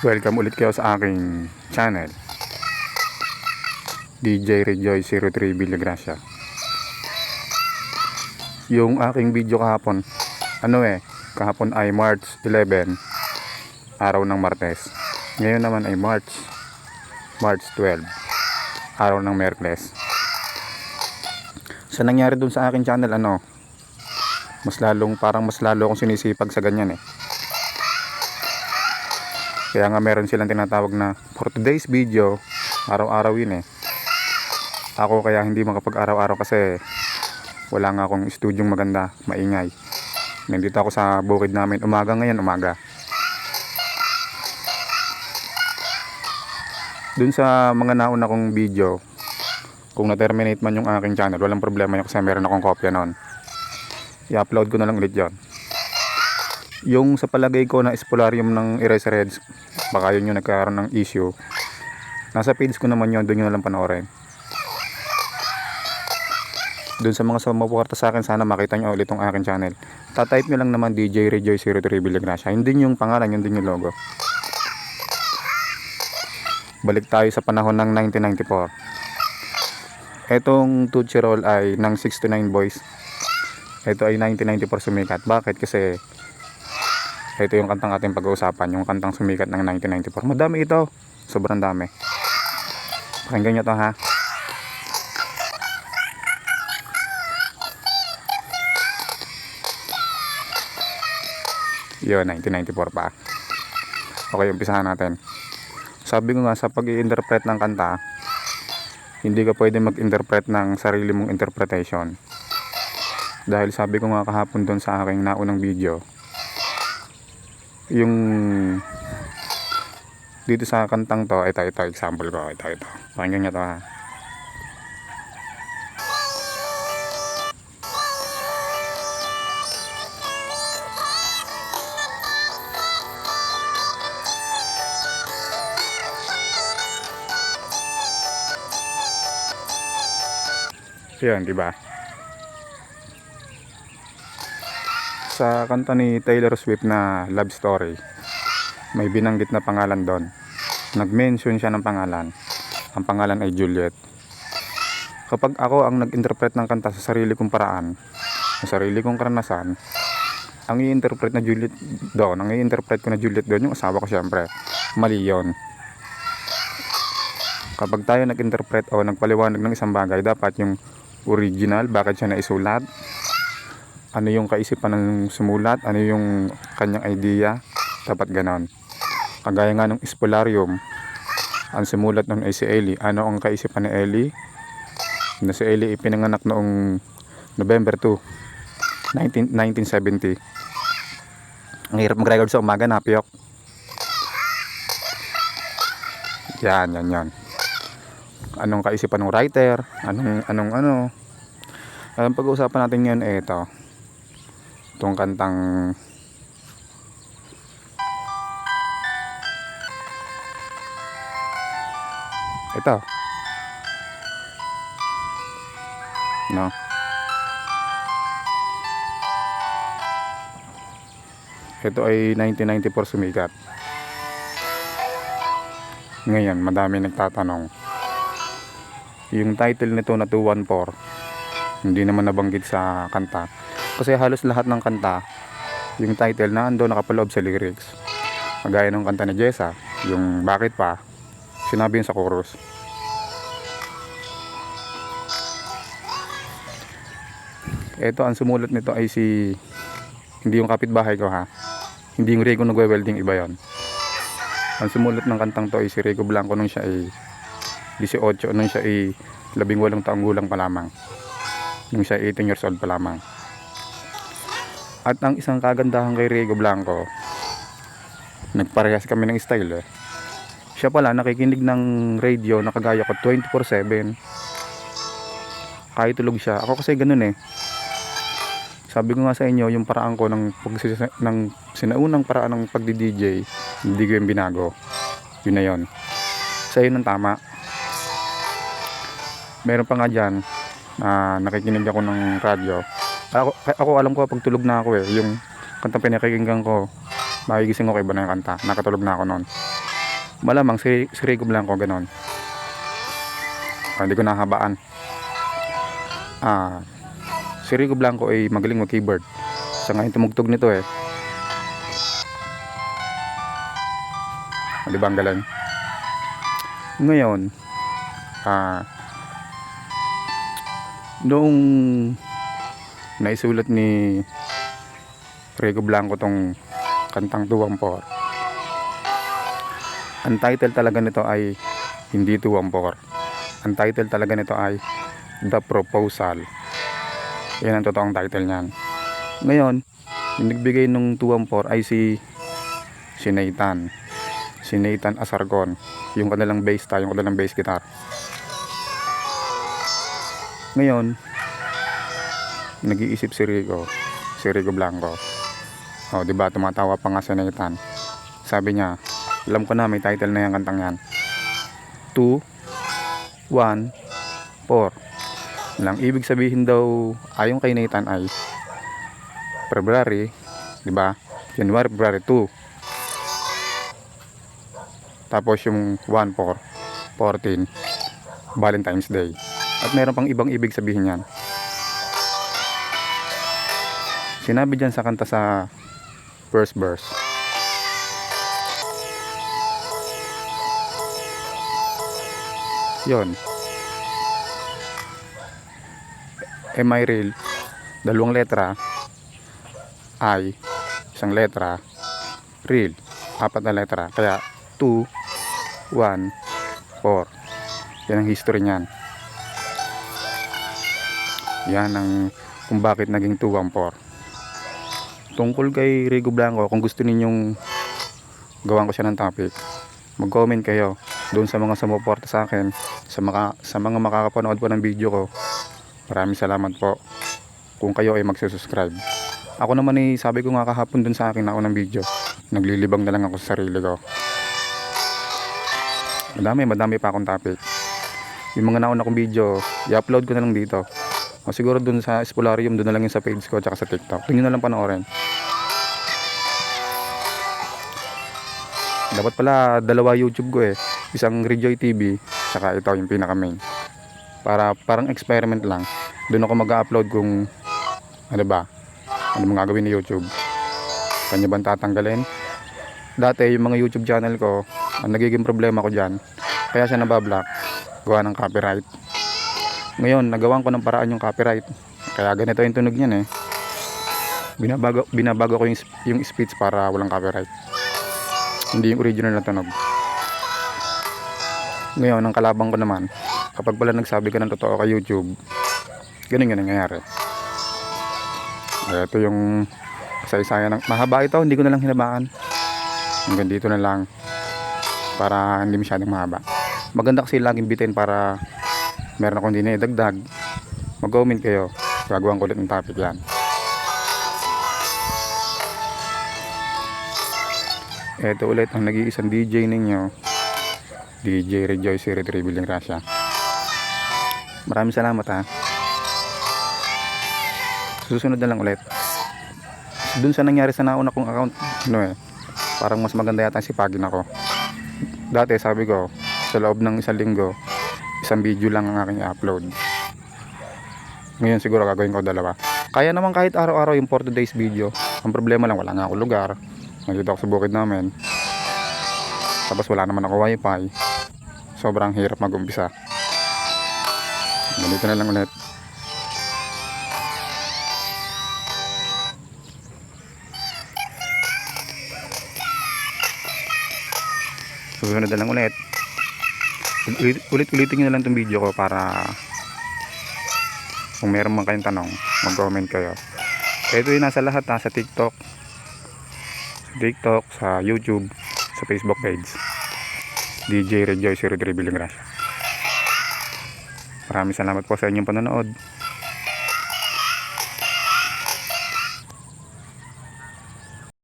Welcome ulit kayo sa aking channel, DJ Rejoy 03 Villagracia. Yung aking video kahapon, kahapon ay March 11, araw ng Martes. Ngayon naman ay March 12, araw ng Miyerkules. Sa nangyari dun sa aking channel, mas lalo akong sinisipag sa ganyan eh. Kaya nga meron silang tinatawag na for today's video, araw-araw yun eh. Ako kaya hindi makapag-araw-araw kasi wala nga akong studyong maganda, maingay. Nandito ako sa bukid namin, umaga. Dun sa mga nauna kong video, kung na-terminate man yung aking channel, walang problema yun kasi meron akong kopya noon. I-upload ko na lang ulit yun. Yung sa palagay ko na spolarium ng Eraserheads, baka yun yung nagkaroon ng issue. Nasa page ko naman yun, doon nyo na lang panoorin. Doon sa mga sumuporta sa akin, sana makita nyo ulit yung aking channel. Tatype nyo lang naman DJ Rejoy 03 Villagracia. Hindi yung pangalan, yun din yung logo. Balik tayo sa panahon ng 1994. Etong Tootsie Roll ay ng 69 Boys. Ito ay 1994 sumikat. Bakit? Kasi ito yung kantang ating pag-uusapan, yung kantang sumikat ng 1994. Madami ito, sobrang dami. Pakinggan nyo to ha. Yun, 1994 pa. Okay, umpisahan natin. Sabi ko nga, sa pag-i-interpret ng kanta, hindi ka pwede mag-interpret ng sarili mong interpretation. Dahil sabi ko nga kahapon doon sa aking naunang video, yung dito sa kantang to, ito example ko, ito pakinggan nyo to ha. Yan, diba? Sa kanta ni Taylor Swift na Love Story, may binanggit na pangalan doon. Nag-mention siya ng pangalan. Ang pangalan ay Juliet. Kapag ako ang nag-interpret ng kanta sa sarili kong paraan, sa sarili kong karanasan, ang i-interpret ko na Juliet doon, yung asawa ko syempre. Mali yun. Kapag tayo nag-interpret o nagpaliwanag ng isang bagay, dapat yung original, bakit siya naisulat, ano yung kaisipan ng sumulat, ano yung kanyang idea, dapat ganon. Kagaya nga ng Spolarium, ang sumulat nun ay si Ellie. Ano ang kaisipan ni Ellie? Na si Ellie ipinanganak noong November 2, 1970. Ang hirap mag-record sa umaga, napiyok. Yan. Anong kaisipan ng writer, anong ang pag-uusapan natin ngayon ay itong kantang ito, no? Ito ay 1994 sumikat. Ngayon madami nagtatanong, yung title nito na 214 hindi naman nabanggit sa kanta, kasi halos lahat ng kanta yung title na ando nakapaloob sa lyrics. Kagaya ng kanta ni Jessa, yung bakit pa, sinabi yun sa chorus. Ito, ang sumulat nito ay hindi yung kapitbahay ko ha, hindi yung Rico nagwe-welding, iba yon. Ang sumulat ng kantang to ay si Rico Blanco nung siya ay 18, nung siya ay 18 taong gulang pa lamang, nung siya 18 years old pa lamang. At ang isang kagandahan kay Rico Blanco, nagparehas kami ng style eh. Siya pala nakikinig ng radio na kagaya ko 24/7 kahit tulog siya. Ako kasi ganun eh. Sabi ko nga sa inyo, yung paraan ko ng sinaunang paraan ng pagdi-DJ, hindi ko yung binago. Yun na yun. Sa yun ang tama. Meron pa nga dyan, nakikinig ako ng radyo. Ako alam ko pag tulog na ako eh, yung kantang pinakikinggan ko, makigising ako, iba na yung kanta, nakatulog na ako noon. Malamang si Rico Blanco ganon. Hindi ko nahabaan. Si Rico Blanco ay magaling mag-keyboard. Sa ngayon tumugtog nito eh. Di ba ang galing? Ngayon, noong naisulat ni Rico Blanco tong kantang Tuwampor, ang title talaga nito ay hindi Tuwampor. Ang title talaga nito ay The Proposal. Yan ang totoong title niyan. Ngayon, yung nagbigay nung Tuwampor ay si Nathan Asargon, yung kanilang bass guitar. Ngayon, nag-iisip si Rico Blanco. Di ba tumatawa pa nga si Nathan. Sabi niya, alam ko na may title na yung kantang yan. 2, 1, 4. Lang ibig sabihin daw ayon kay Nathan ay February, di ba? January, February 2. Tapos yung 1, 4, 14, Valentine's Day. At meron pang ibang ibig sabihin yan. Sinabi dyan sa kanta sa first verse. Yon. Am I real? Dalawang letra. I, isang letra. Real, 4 na letra. Kaya 2, 1, 4. Yan ang history niyan. Yan ang kung bakit naging 214. Tungkol kay Rico Blanco, kung gusto ninyong gawan ko siya ng topic, mag-comment kayo doon sa mga sumuporta sa akin, sa mga makakapanood po ng video ko. Maraming salamat po kung kayo ay magsusubscribe. Ako naman sabi ko nga kahapon doon sa akin na unang video, naglilibang na lang ako sa sarili ko. Madami pa akong topic. Yung mga nauna kong video, i-upload ko na lang dito. O siguro doon sa Espolarium, doon na lang yung sa page ko at sa TikTok. Doon nyo na lang panoorin. Dapat pala 2 YouTube ko eh. Isang Rejoy TV, saka ito yung pinaka main. Parang experiment lang. Doon ako mag-upload kung ano bang gagawin ni YouTube. Kanya bang tatanggalin? Dati yung mga YouTube channel ko, ang nagiging problema ko dyan, kaya siya nabablock, gawa ng copyright. Ngayon nagawan ko ng paraan yung copyright, kaya ganito yung tunog niyan eh. Binabago ko yung speech para walang copyright, hindi yung original na tunog. Ngayon ang kalabang ko naman, kapag pala nagsabi ka ng totoo kay YouTube, ganun nangyayari. Ito yung isa-isaya ng mahaba. Ito hindi ko na lang hinabaan, hanggang dito na lang para hindi masyadong mahaba. Maganda kasi laging bitin para meron akong hindi na idagdag. Mag-comment kayo, gagawan ko ulit ng topic yan. Ito ulit ang nag-iisang DJ ninyo, DJ Rejoy si Retribuling Rasha. Maraming salamat ha. Susunod na lang ulit. Dun sa nangyari sa nauna kong account, parang mas maganda yata sipagin ako. Dati sabi ko, sa loob ng 1 linggo, 1 video lang ang aking i-upload. Ngayon siguro gagawin ko 2. Kaya naman kahit araw-araw yung 4 days video. Ang problema lang, wala nga ako lugar. Nandito ako sa bukid namin. Tapos wala naman ako wifi. Sobrang hirap mag-umpisa. Ganito na lang ulit. Susunod na lang ulit. Ulit-ulitin nyo na lang itong video ko para kung meron man kayong tanong, mag-comment kayo. Ito yung nasa lahat sa TikTok, sa YouTube, sa Facebook page, DJ Rejoy si Retribuling Rasha. Maraming salamat po sa inyong panonood.